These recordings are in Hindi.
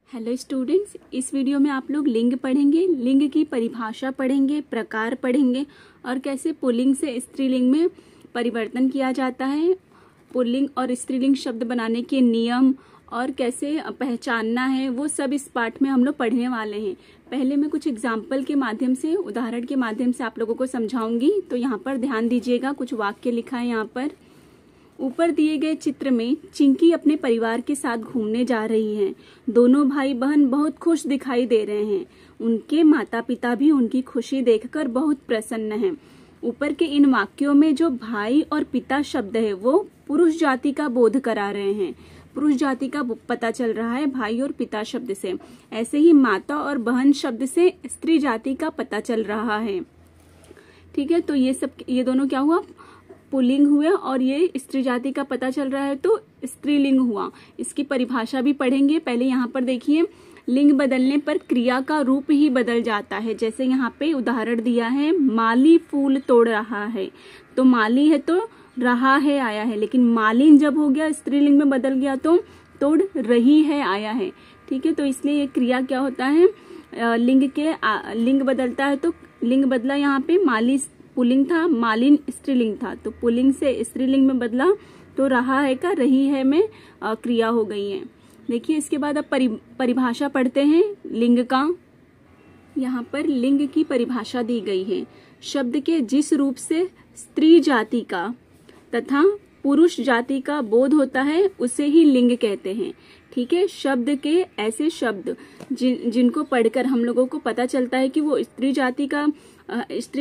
हेलो स्टूडेंट्स, इस वीडियो में आप लोग लिंग पढ़ेंगे, लिंग की परिभाषा पढ़ेंगे, प्रकार पढ़ेंगे और कैसे पुल्लिंग से स्त्रीलिंग में परिवर्तन किया जाता है, पुल्लिंग और स्त्रीलिंग शब्द बनाने के नियम और कैसे पहचानना है, वो सब इस पाठ में हम लोग पढ़ने वाले हैं। पहले मैं कुछ एग्जाम्पल के माध्यम से, उदाहरण के माध्यम से आप लोगों को समझाऊंगी, तो यहाँ पर ध्यान दीजिएगा। कुछ वाक्य लिखा है यहाँ पर। ऊपर दिए गए चित्र में चिंकी अपने परिवार के साथ घूमने जा रही हैं। दोनों भाई बहन बहुत खुश दिखाई दे रहे हैं। उनके माता पिता भी उनकी खुशी देखकर बहुत प्रसन्न हैं। ऊपर के इन वाक्यों में जो भाई और पिता शब्द है वो पुरुष जाति का बोध करा रहे हैं। पुरुष जाति का पता चल रहा है भाई और पिता शब्द से। ऐसे ही माता और बहन शब्द से स्त्री जाति का पता चल रहा है। ठीक है, तो ये दोनों क्या हुआ, पुल्लिंग हुआ और ये स्त्री जाति का पता चल रहा है तो स्त्रीलिंग हुआ। इसकी परिभाषा भी पढ़ेंगे। पहले यहाँ पर देखिए, लिंग बदलने पर क्रिया का रूप ही बदल जाता है। जैसे यहाँ पे उदाहरण दिया है, माली फूल तोड़ रहा है, तो माली है तो रहा है आया है, लेकिन मालिन जब हो गया स्त्रीलिंग में बदल गया तो तोड़ रही है आया है। ठीक है, तो इसलिए ये क्रिया क्या होता है, लिंग बदलता है तो लिंग बदला। यहाँ पे माली पुल्लिंग था, मालिन स्त्रीलिंग था, तो पुल्लिंग से स्त्रीलिंग में बदला तो रहा है का रही है में क्रिया हो गई है। देखिए, इसके बाद अब परिभाषा पढ़ते हैं लिंग का। यहाँ पर लिंग की परिभाषा दी गई है। शब्द के जिस रूप से स्त्री जाति का तथा पुरुष जाति का बोध होता है उसे ही लिंग कहते हैं। ठीक है, शब्द के ऐसे शब्द जिनको पढ़कर हम लोगों को पता चलता है कि वो स्त्री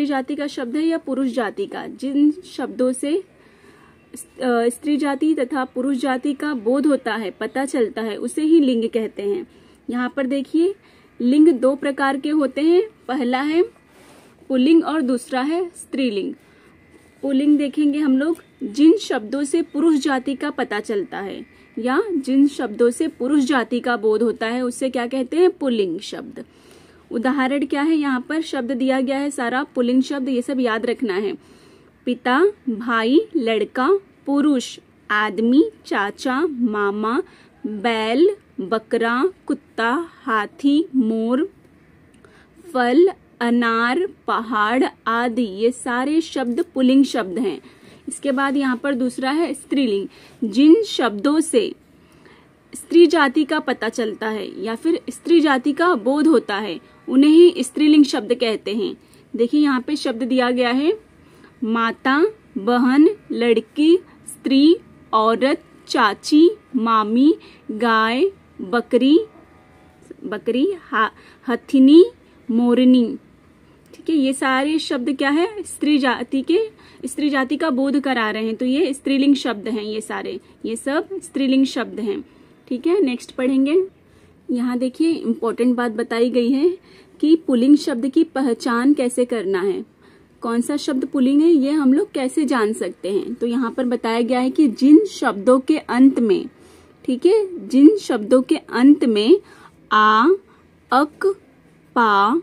जाति का शब्द है या पुरुष जाति का, जिन शब्दों से स्त्री जाति तथा पुरुष जाति का बोध होता है, पता चलता है, उसे ही लिंग कहते हैं। यहाँ पर देखिए, लिंग दो प्रकार के होते हैं। पहला है पुल्लिंग और दूसरा है स्त्रीलिंग। पुल्लिंग देखेंगे हम लोग जिन शब्दों से पुरुष जाति का पता चलता है या जिन शब्दों से पुरुष जाति का बोध होता है उससे क्या कहते हैं, पुल्लिंग शब्द। उदाहरण क्या है, यहाँ पर शब्द दिया गया है सारा पुल्लिंग शब्द, ये सब याद रखना है। पिता, भाई, लड़का, पुरुष, आदमी, चाचा, मामा, बैल, बकरा, कुत्ता, हाथी, मोर, फल, अनार, पहाड़ आदि, ये सारे शब्द पुल्लिंग शब्द हैं। इसके बाद यहाँ पर दूसरा है स्त्रीलिंग। जिन शब्दों से स्त्री जाति का पता चलता है या फिर स्त्री जाति का बोध होता है उन्हें ही स्त्रीलिंग शब्द कहते हैं। देखिए, यहाँ पे शब्द दिया गया है, माता, बहन, लड़की, स्त्री, औरत, चाची, मामी, गाय, बकरी, हथिनी, मोरनी। ठीक है, ये सारे शब्द क्या है, स्त्री जाति का बोध करा रहे हैं, तो ये स्त्रीलिंग शब्द हैं। ये सब स्त्रीलिंग शब्द हैं। ठीक है, नेक्स्ट पढ़ेंगे। यहाँ देखिए, इम्पोर्टेंट बात बताई गई है कि पुल्लिंग शब्द की पहचान कैसे करना है। कौन सा शब्द पुल्लिंग है ये हम लोग कैसे जान सकते हैं, तो यहाँ पर बताया गया है कि जिन शब्दों के अंत में, ठीक है, जिन शब्दों के अंत में आ, अक, पा,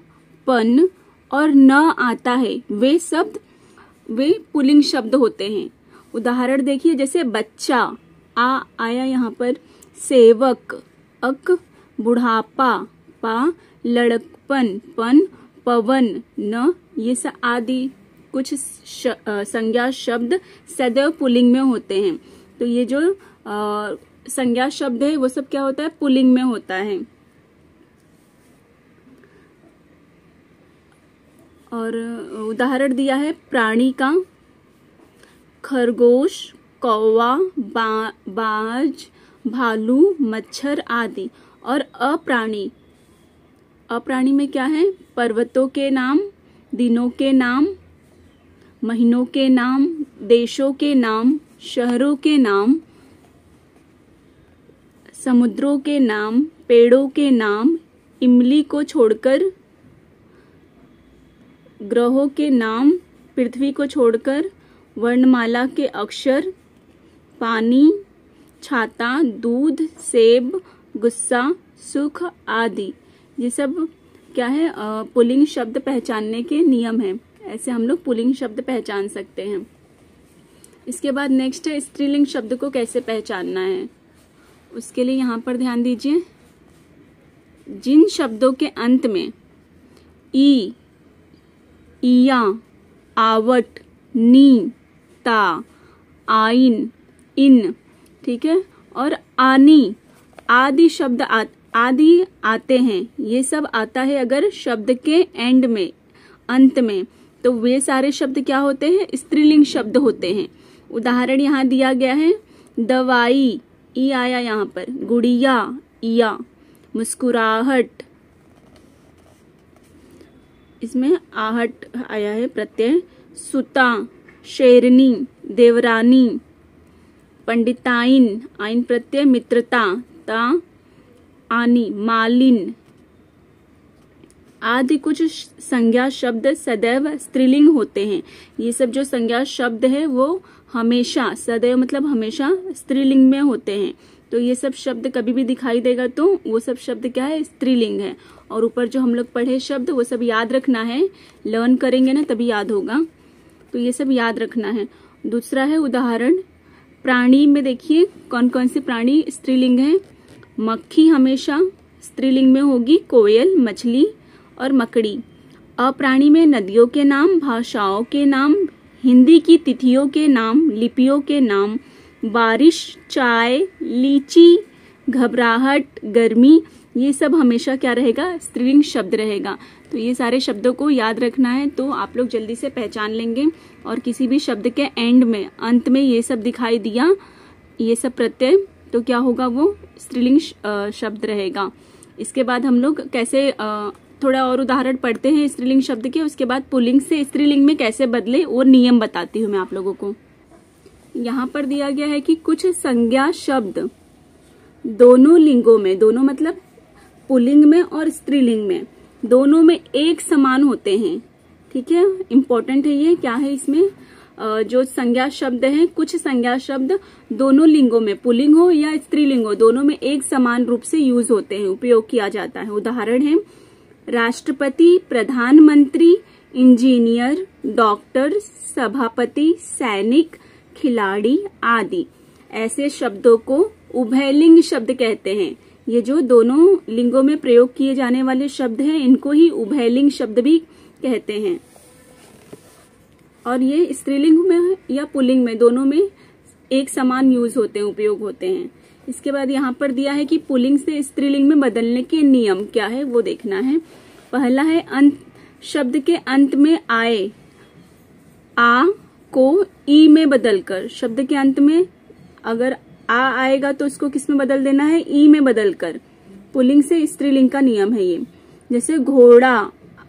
पन और न आता है वे पुल्लिंग शब्द होते हैं। उदाहरण देखिए, जैसे बच्चा, आ आया यहाँ पर, सेवक, अक, बुढ़ापा, पा, लड़कपन, पन, पवन, न, ये सब आदि कुछ संज्ञा शब्द सदैव पुल्लिंग में होते हैं। तो ये जो संज्ञा शब्द है वो सब क्या होता है, पुल्लिंग में होता है। और उदाहरण दिया है प्राणी का, खरगोश, कौवा, बाज, भालू, मच्छर आदि। और अप्राणी में क्या है, पर्वतों के नाम, दिनों के नाम, महीनों के नाम, देशों के नाम, शहरों के नाम, समुद्रों के नाम, पेड़ों के नाम, इमली को छोड़कर ग्रहों के नाम, पृथ्वी को छोड़कर वर्णमाला के अक्षर, पानी, छाता, दूध, सेब, गुस्सा, सुख आदि। ये सब क्या है, पुल्लिंग शब्द पहचानने के नियम हैं। ऐसे हम लोग पुल्लिंग शब्द पहचान सकते हैं। इसके बाद नेक्स्ट है स्त्रीलिंग शब्द को कैसे पहचानना है। उसके लिए यहाँ पर ध्यान दीजिए। जिन शब्दों के अंत में ई, इया, आवट, नी, ता, आइन, इन, ठीक है, और आनी आदि शब्द आदि आते हैं, ये सब आता है अगर शब्द के एंड में, अंत में, तो वे सारे शब्द क्या होते हैं? स्त्रीलिंग शब्द होते हैं। उदाहरण यहाँ दिया गया है, दवाई, ई आया यहाँ पर, गुड़िया, इया, मुस्कुराहट, इसमें आहट आया है प्रत्यय, सुता, शेरनी, देवरानी, पंडिताइन, आइन प्रत्यय, मित्रता, ता, आनी, मालिन आदि कुछ संज्ञा शब्द सदैव स्त्रीलिंग होते हैं। ये सब जो संज्ञा शब्द है वो हमेशा, सदैव मतलब हमेशा स्त्रीलिंग में होते हैं। तो ये सब शब्द कभी भी दिखाई देगा तो वो सब शब्द क्या है? स्त्रीलिंग है। और ऊपर जो हम लोग पढ़े शब्द वो सब याद रखना है, लर्न करेंगे ना तभी याद होगा, तो ये सब याद रखना है। दूसरा है उदाहरण, प्राणी में देखिए कौन कौन से प्राणी स्त्रीलिंग है। मक्खी हमेशा स्त्रीलिंग में होगी, कोयल, मछली और मकड़ी। अप्राणी में नदियों के नाम, भाषाओं के नाम, हिंदी की तिथियों के नाम, लिपियों के नाम, बारिश, चाय, लीची, घबराहट, गर्मी, ये सब हमेशा क्या रहेगा? स्त्रीलिंग शब्द रहेगा। तो ये सारे शब्दों को याद रखना है तो आप लोग जल्दी से पहचान लेंगे। और किसी भी शब्द के एंड में, अंत में ये सब दिखाई दिया, ये सब प्रत्यय, तो क्या होगा? वो स्त्रीलिंग शब्द रहेगा। इसके बाद हम लोग कैसे थोड़ा और उदाहरण पढ़ते हैं स्त्रीलिंग शब्द के, उसके बाद पुल्लिंग से स्त्रीलिंग में कैसे बदले वो नियम बताती हूँ मैं आप लोगों को। यहाँ पर दिया गया है कि कुछ संज्ञा शब्द दोनों लिंगों में, दोनों मतलब पुल्लिंग में और स्त्रीलिंग में, दोनों में एक समान होते हैं। ठीक है, इम्पोर्टेंट है ये। क्या है इसमें? जो संज्ञा शब्द है, कुछ संज्ञा शब्द दोनों लिंगों में, पुल्लिंग हो या स्त्रीलिंग हो, दोनों में एक समान रूप से यूज होते हैं, उपयोग किया जाता है। उदाहरण है राष्ट्रपति, प्रधानमंत्री, इंजीनियर, डॉक्टर, सभापति, सैनिक, खिलाड़ी आदि। ऐसे शब्दों को उभयलिंग शब्द कहते हैं। ये जो दोनों लिंगों में प्रयोग किए जाने वाले शब्द हैं, इनको ही उभयलिंग शब्द भी कहते हैं। और ये स्त्रीलिंग में या पुल्लिंग में, दोनों में एक समान यूज होते हैं, उपयोग होते हैं। इसके बाद यहाँ पर दिया है कि पुल्लिंग से स्त्रीलिंग में बदलने के नियम क्या है वो देखना है। पहला है अंत, शब्द के अंत में आए आ को ई में बदलकर। शब्द के अंत में अगर आ आएगा तो उसको किस में बदल देना है? ई में बदलकर। पुल्लिंग से स्त्रीलिंग का नियम है ये। जैसे घोड़ा,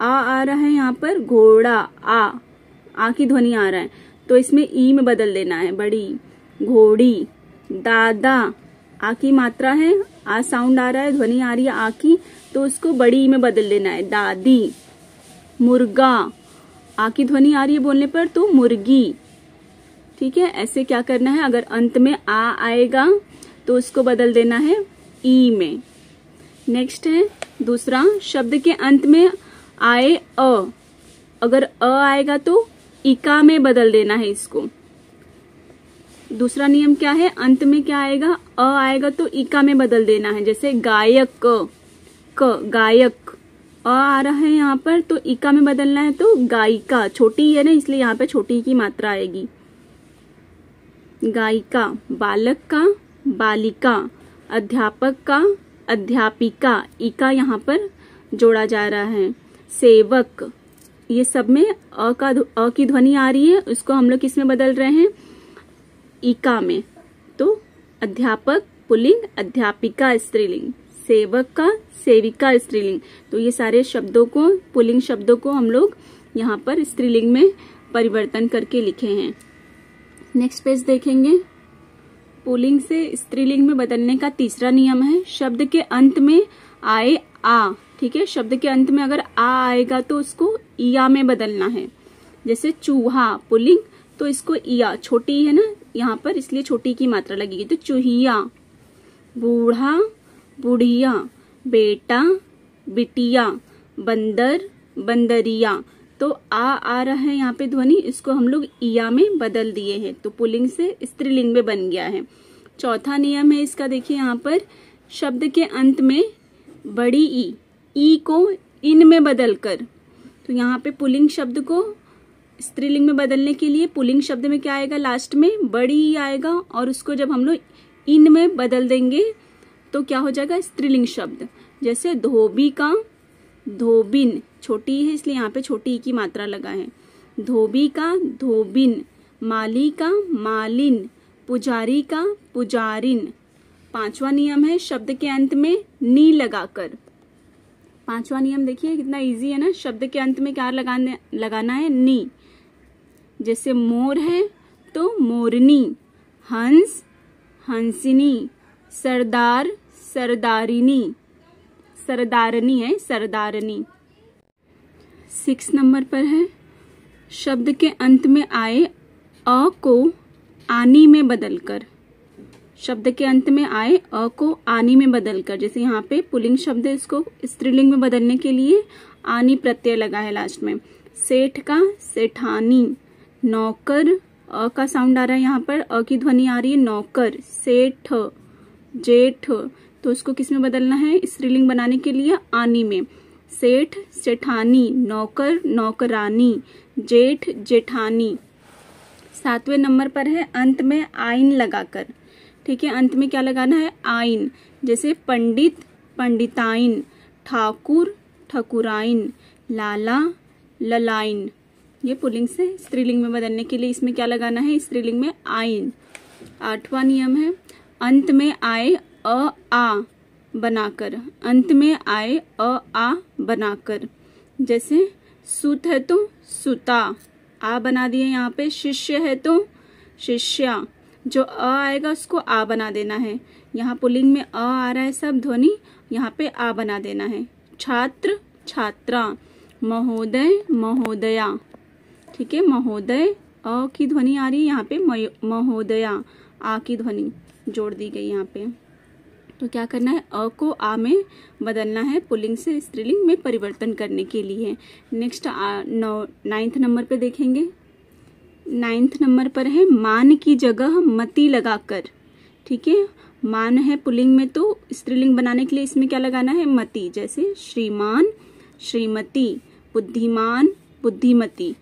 आ रहा है यहाँ पर, घोड़ा, आ की ध्वनि आ रहा है तो इसमें ई में बदल देना है, बड़ी। घोड़ी, दादा, आ की मात्रा है, आ साउंड आ रहा है, ध्वनि आ रही है आ की, तो उसको बड़ी ई में बदल देना है, दादी। मुर्गा, आ की ध्वनि आ रही है बोलने पर तो मुर्गी। ठीक है, ऐसे क्या करना है? अगर अंत में आ आएगा तो उसको बदल देना है ई में। नेक्स्ट है दूसरा, शब्द के अंत में आए अ, अगर अ आएगा तो इका में बदल देना है इसको। दूसरा नियम क्या है? अंत में क्या आएगा? अ आएगा तो इका में बदल देना है। जैसे गायक, गायक, आ रहा है यहाँ पर तो इका में बदलना है तो गायिका। छोटी है ना इसलिए यहाँ पे छोटी की मात्रा आएगी। गायिका, बालक का, बालिका, अध्यापक का, अध्यापिका, इका यहाँ पर जोड़ा जा रहा है। सेवक, ये सब में अ की ध्वनि आ रही है, उसको हम लोग किस में बदल रहे हैं? इका में। तो अध्यापक पुल्लिंग, अध्यापिका स्त्रीलिंग, सेवक का, सेविका स्त्रीलिंग। तो ये सारे शब्दों को, पुल्लिंग शब्दों को हम लोग यहाँ पर स्त्रीलिंग में परिवर्तन करके लिखे हैं। नेक्स्ट पेज देखेंगे। पुल्लिंग से स्त्रीलिंग में बदलने का तीसरा नियम है, शब्द के अंत में आए आ। ठीक है, शब्द के अंत में अगर आ आएगा तो उसको इया में बदलना है। जैसे चूहा, पुल्लिंग, तो इसको इया, छोटी है ना यहाँ पर इसलिए छोटी की मात्रा लगेगी, तो चूहिया। बूढ़ा, बुढ़िया, बेटा, बिटिया, बंदर, बंदरिया। तो आ रहा है यहाँ पे ध्वनि, इसको हम लोग इया में बदल दिए हैं, तो पुल्लिंग से स्त्रीलिंग में बन गया है। चौथा नियम है इसका, देखिए यहाँ पर, शब्द के अंत में बड़ी ई को इन में बदलकर, तो यहाँ पे पुल्लिंग शब्द को स्त्रीलिंग में बदलने के लिए पुल्लिंग शब्द में क्या आएगा, लास्ट में बड़ी ई आएगा, और उसको जब हम लोग इन में बदल देंगे तो क्या हो जाएगा, स्त्रीलिंग शब्द। जैसे धोबी का धोबिन, छोटी है इसलिए यहाँ पे छोटी ई की मात्रा लगा है, धोबी का धोबिन, माली का मालिन, पुजारी का पुजारिन। पांचवा नियम है शब्द के अंत में नी लगाकर। पांचवा नियम देखिए कितना इजी है ना, शब्द के अंत में क्या लगाना है, नी। जैसे मोर है तो मोरनी, हंस हंसिनी, सरदार सरदारिनी, सरदारनी है सरदारनी। 6 नंबर पर है शब्द के अंत में आए अ को आनी में बदलकर। शब्द के अंत में आए अ को आनी में बदलकर, जैसे यहाँ पे पुल्लिंग शब्द है, इसको स्त्रीलिंग में बदलने के लिए आनी प्रत्यय लगा है लास्ट में। सेठ का सेठानी, नौकर अ का साउंड आ रहा है, यहाँ पर अ की ध्वनि आ रही है, नौकर। सेठ जेठ, तो इसको किस में बदलना है, स्त्रीलिंग बनाने के लिए आनी में। सेठ सेठानी, नौकर नौकरानी, जेठ जेठानी। 7वें नंबर पर है अंत में आइन लगाकर। ठीक है, अंत में क्या लगाना है, आइन। जैसे पंडित पंडिताइन, ठाकुर ठकुराइन, लाला ललाइन। ये पुल्लिंग से स्त्रीलिंग में बदलने के लिए इसमें क्या लगाना है, स्त्रीलिंग में आइन। 8वां नियम है अंत में आए अ आ बनाकर। अंत में आए अ आ बनाकर, जैसे सुत है तो सुता, आ बना दिए यहाँ पे। शिष्य है तो शिष्या, जो अ आएगा उसको आ बना देना है। यहाँ पुल्लिंग में अ आ रहा है सब ध्वनि, यहाँ पे आ बना देना है। छात्र छात्रा, महोदय महोदया। ठीक है, महोदय अ की ध्वनि आ रही है, यहाँ पे महोदया आ की ध्वनि जोड़ दी गई यहाँ पे। तो क्या करना है, अ को आ में बदलना है पुल्लिंग से स्त्रीलिंग में परिवर्तन करने के लिए। नेक्स्ट 9th नंबर पे देखेंगे। 9th नंबर पर है मान की जगह मति लगाकर। ठीक है, मान है पुल्लिंग में, तो स्त्रीलिंग बनाने के लिए इसमें क्या लगाना है, मति। जैसे श्रीमान श्रीमती, बुद्धिमान बुद्धिमती।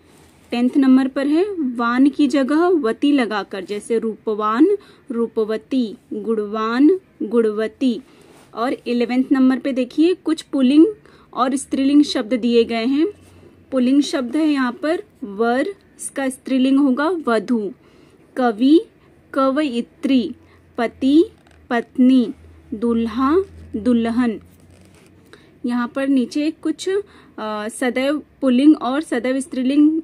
10th नंबर पर है वान की जगह वती लगाकर। जैसे रूपवान रूपवती, गुणवान गुणवती। और 11th नंबर पे देखिए कुछ पुल्लिंग और स्त्रीलिंग शब्द दिए गए हैं। पुल्लिंग शब्द है यहाँ पर वर, इसका स्त्रीलिंग होगा वधू। कवि कवयित्री, पति पत्नी, दुल्हा दुल्हन। यहाँ पर नीचे कुछ सदैव पुल्लिंग और सदैव स्त्रीलिंग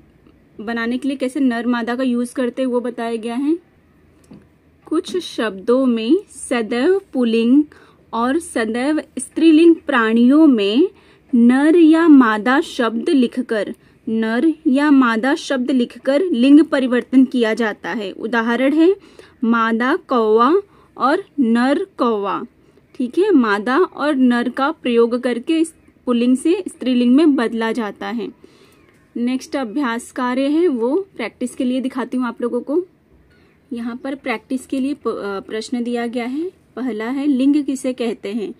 बनाने के लिए कैसे नर मादा का यूज करते हैं वो बताया गया है। कुछ शब्दों में सदैव पुल्लिंग और सदैव स्त्रीलिंग प्राणियों में नर या मादा शब्द लिखकर, नर या मादा शब्द लिखकर लिंग परिवर्तन किया जाता है। उदाहरण है मादा कौवा और नर कौवा। ठीक है, मादा और नर का प्रयोग करके पुल्लिंग से स्त्रीलिंग में बदला जाता है। नेक्स्ट अभ्यास कार्य है वो प्रैक्टिस के लिए दिखाती हूँ आप लोगों को। यहाँ पर प्रैक्टिस के लिए प्रश्न दिया गया है। पहला है लिंग किसे कहते हैं।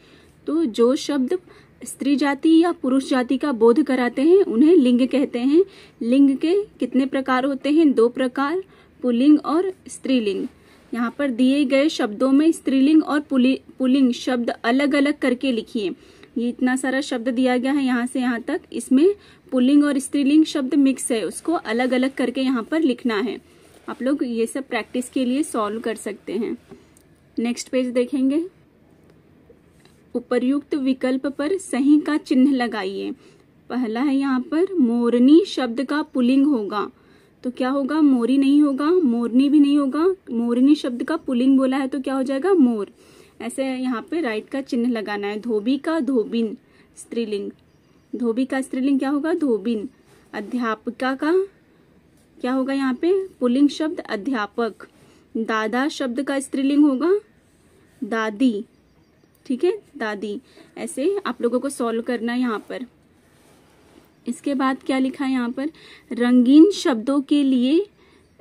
तो जो शब्द स्त्री जाति या पुरुष जाति का बोध कराते हैं उन्हें लिंग कहते हैं। लिंग के कितने प्रकार होते हैं, 2 प्रकार, पुल्लिंग और स्त्रीलिंग। यहाँ पर दिए गए शब्दों में स्त्रीलिंग और पुल्लिंग शब्द अलग अलग करके लिखिए। ये इतना सारा शब्द दिया गया है यहाँ से यहाँ तक, इसमें पुल्लिंग और स्त्रीलिंग शब्द मिक्स है, उसको अलग अलग करके यहाँ पर लिखना है। आप लोग ये सब प्रैक्टिस के लिए सॉल्व कर सकते हैं। नेक्स्ट पेज देखेंगे। उपर्युक्त विकल्प पर सही का चिन्ह लगाइए। पहला है यहाँ पर मोरनी शब्द का पुल्लिंग होगा, तो क्या होगा, मोरी नहीं होगा, मोरनी भी नहीं होगा। मोरनी शब्द का पुल्लिंग बोला है तो क्या हो जाएगा, मोर। ऐसे यहाँ पे राइट का चिन्ह लगाना है। धोबी का धोबिन स्त्रीलिंग, धोबी का स्त्रीलिंग क्या होगा, धोबिन। अध्यापिका का क्या होगा यहाँ पे, पुल्लिंग शब्द अध्यापक। दादा शब्द का स्त्रीलिंग होगा दादी। ठीक है, दादी। ऐसे आप लोगों को सॉल्व करना है यहाँ पर। इसके बाद क्या लिखा है यहाँ पर, रंगीन शब्दों के लिए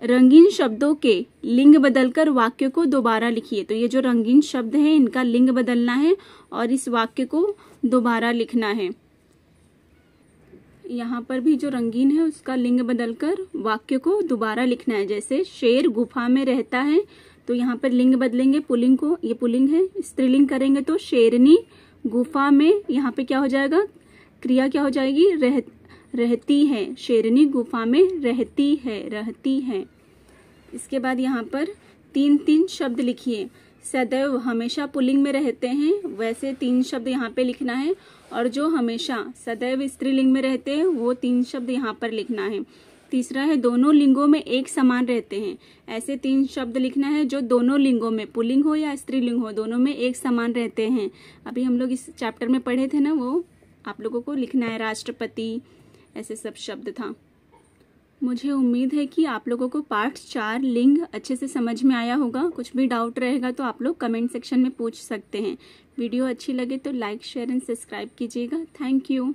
रंगीन शब्दों के लिंग बदलकर वाक्य को दोबारा लिखिए। तो ये जो रंगीन शब्द है इनका लिंग बदलना है और इस वाक्य को दोबारा लिखना है। यहाँ पर भी जो रंगीन है उसका लिंग बदलकर वाक्य को दोबारा लिखना है। जैसे शेर गुफा में रहता है, तो यहाँ पर लिंग बदलेंगे पुल्लिंग को, ये पुल्लिंग है, स्त्रीलिंग करेंगे तो शेरनी गुफा में, यहाँ पे क्या हो जाएगा, क्रिया क्या हो जाएगी, रहती है, शेरनी गुफा में रहती है। इसके बाद यहाँ पर 3 शब्द लिखिए। सदैव हमेशा पुल्लिंग में रहते हैं, वैसे 3 शब्द यहाँ पे लिखना है, और जो हमेशा सदैव स्त्रीलिंग में रहते हैं वो 3 शब्द यहाँ पर लिखना है। तीसरा है दोनों लिंगों में एक समान रहते हैं, ऐसे 3 शब्द लिखना है जो दोनों लिंगों में, पुल्लिंग हो या स्त्रीलिंग हो, दोनों में एक समान रहते हैं। अभी हम लोग इस चैप्टर में पढ़े थे ना, वो आप लोगों को लिखना है। राष्ट्रपति, ऐसे सब शब्द था। मुझे उम्मीद है कि आप लोगों को पार्ट 4 लिंग अच्छे से समझ में आया होगा। कुछ भी डाउट रहेगा तो आप लोग कमेंट सेक्शन में पूछ सकते हैं। वीडियो अच्छी लगे तो लाइक, शेयर एंड सब्सक्राइब कीजिएगा। Thank you.